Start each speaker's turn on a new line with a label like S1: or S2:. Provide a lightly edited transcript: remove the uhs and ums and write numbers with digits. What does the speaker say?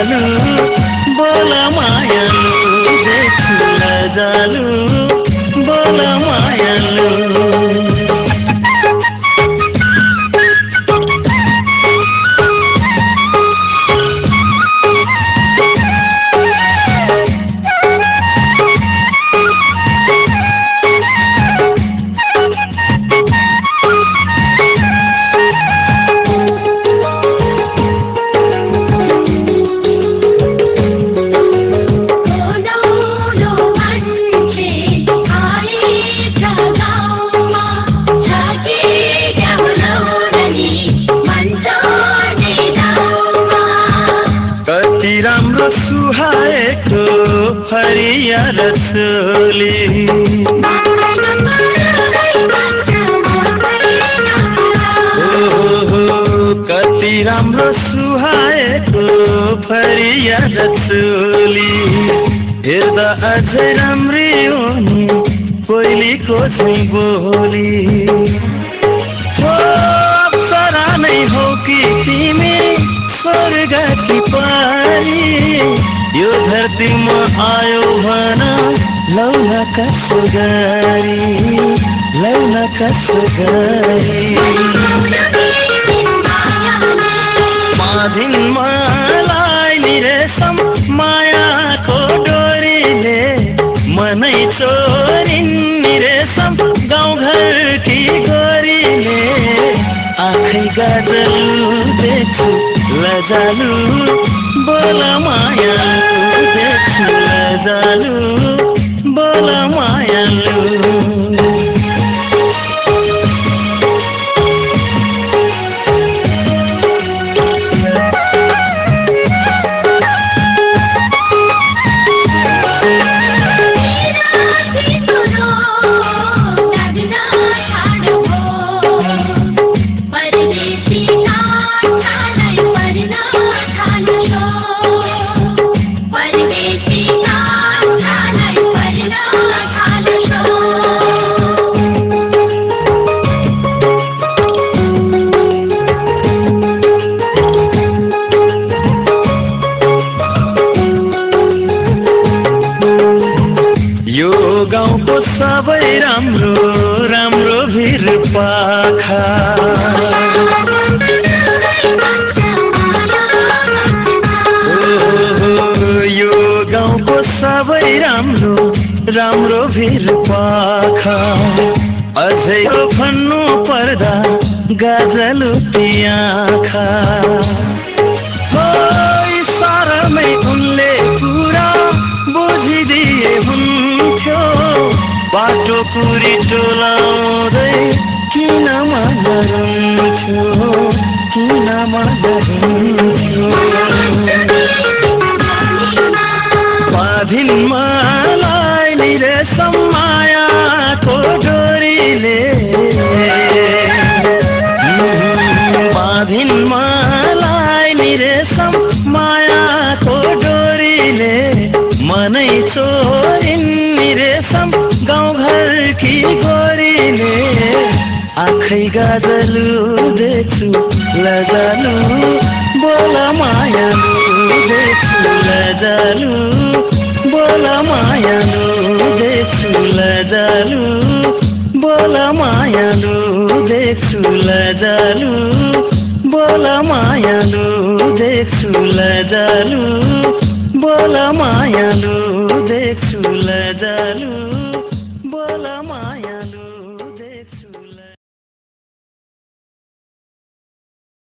S1: लजालु बोल मायालु देख्छु लजालु बोल मायालु राम्रो सुहाएको हरिया रसोली कति राम्रो सुहाएको हरिया रसोली हेर्दा अझै राम्री हुने कोइलीको झैँ बोली अप्सरा नै हो कि तिमी स्वर्गकी पारी यो धरतीमा आयो भन लौन कसो गरी लौन कसो गरी बाँधिन् मलाई नि रेशम मायाको डोरीले मनै चोरिन् नि रेशम गाउँघरकी गोरीले आँखै गाजलु देख्छु लजालु बोल मायालु देख्छु लजालु बोल मायालु गाउँको सबै राम्रो राम्रो भिर पाखा यो गाउँको सबै राम्रो राम्रो भिर पाखा अझै भन्नु पर्दा गाजलु ती आँखा इसारामै उनले कुरा बुझिदिए हुन्थ्यो बाटो पुरी टोलाउँदै किन मगरुन्थ्यो किन मगरुन्थ्यो बाँधिन् मलाई नि रेशम मायाको डोरीले बाँधिन् मलाई नि रेशम मायाको डोरीले मनै चोरिन् नि रेशम गाउँघरकी गोरीले आँखै गाजलु देख्छु लजालु बोल मायालु देख्छु लजालु बोल मायालु देख्छु लजालु बोल मायालु देख्छु लजालु बोल मायालु देख्छु लजालु बोल मायालु देख्छु लजालु